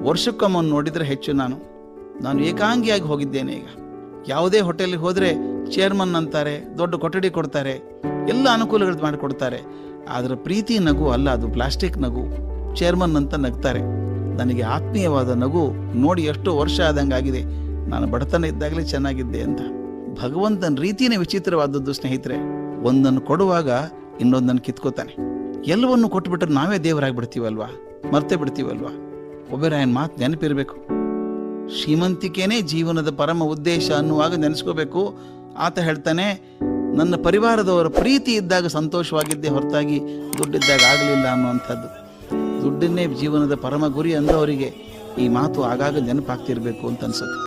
ವರ್ಷಕ್ಕೊಮ್ಮನ್ನು ನೋಡಿದರೆ ಹೆಚ್ಚು. ನಾನು ಏಕಾಂಗಿಯಾಗಿ ಹೋಗಿದ್ದೇನೆ. ಈಗ ಯಾವುದೇ ಹೋಟೆಲ್ಗೆ ಹೋದರೆ ಚೇರ್ಮನ್ ಅಂತಾರೆ, ದೊಡ್ಡ ಕೊಠಡಿ ಕೊಡ್ತಾರೆ, ಎಲ್ಲ ಅನುಕೂಲಗಳು ಮಾಡಿಕೊಡ್ತಾರೆ. ಆದರೆ ಪ್ರೀತಿ ನಗು ಅಲ್ಲ, ಅದು ಪ್ಲಾಸ್ಟಿಕ್ ನಗು. ಚೇರ್ಮನ್ ಅಂತ ನಗ್ತಾರೆ. ನನಗೆ ಆತ್ಮೀಯವಾದ ನಗು ನೋಡಿ ಎಷ್ಟೋ ವರ್ಷ ಆದಂಗಾಗಿದೆ. ನಾನು ಬಡತನ ಇದ್ದಾಗಲೇ ಚೆನ್ನಾಗಿದ್ದೆ ಅಂತ. ಭಗವಂತನ ರೀತಿಯೇ ವಿಚಿತ್ರವಾದದ್ದು ಸ್ನೇಹಿತರೆ. ಒಂದನ್ನು ಕೊಡುವಾಗ ಇನ್ನೊಂದನ್ನು ಕಿತ್ಕೋತಾನೆ. ಎಲ್ಲವನ್ನು ಕೊಟ್ಟುಬಿಟ್ರೆ ನಾವೇ ದೇವರಾಗ್ಬಿಡ್ತೀವಲ್ವಾ, ಮರ್ತೇ ಬಿಡ್ತೀವಲ್ವಾ. ಒಬ್ಬರಾಯನ ಮಾತು ನೆನಪಿರಬೇಕು. ಶ್ರೀಮಂತಿಕೆನೇ ಜೀವನದ ಪರಮ ಉದ್ದೇಶ ಅನ್ನುವಾಗ ನೆನೆಸ್ಕೋಬೇಕು. ಆತ ಹೇಳ್ತಾನೆ, ನನ್ನ ಪರಿವಾರದವರ ಪ್ರೀತಿ ಇದ್ದಾಗ ಸಂತೋಷವಾಗಿದ್ದೆ ಹೊರತಾಗಿ ದುಡ್ಡಿದ್ದಾಗ ಆಗಲಿಲ್ಲ ಅನ್ನುವಂಥದ್ದು. ದುಡ್ಡನ್ನೇ ಜೀವನದ ಪರಮ ಗುರಿ ಅಂದವರಿಗೆ ಈ ಮಾತು ಆಗಾಗ ನೆನಪಾಗ್ತಿರ್ಬೇಕು ಅಂತ ಅನ್ಸುತ್ತೆ.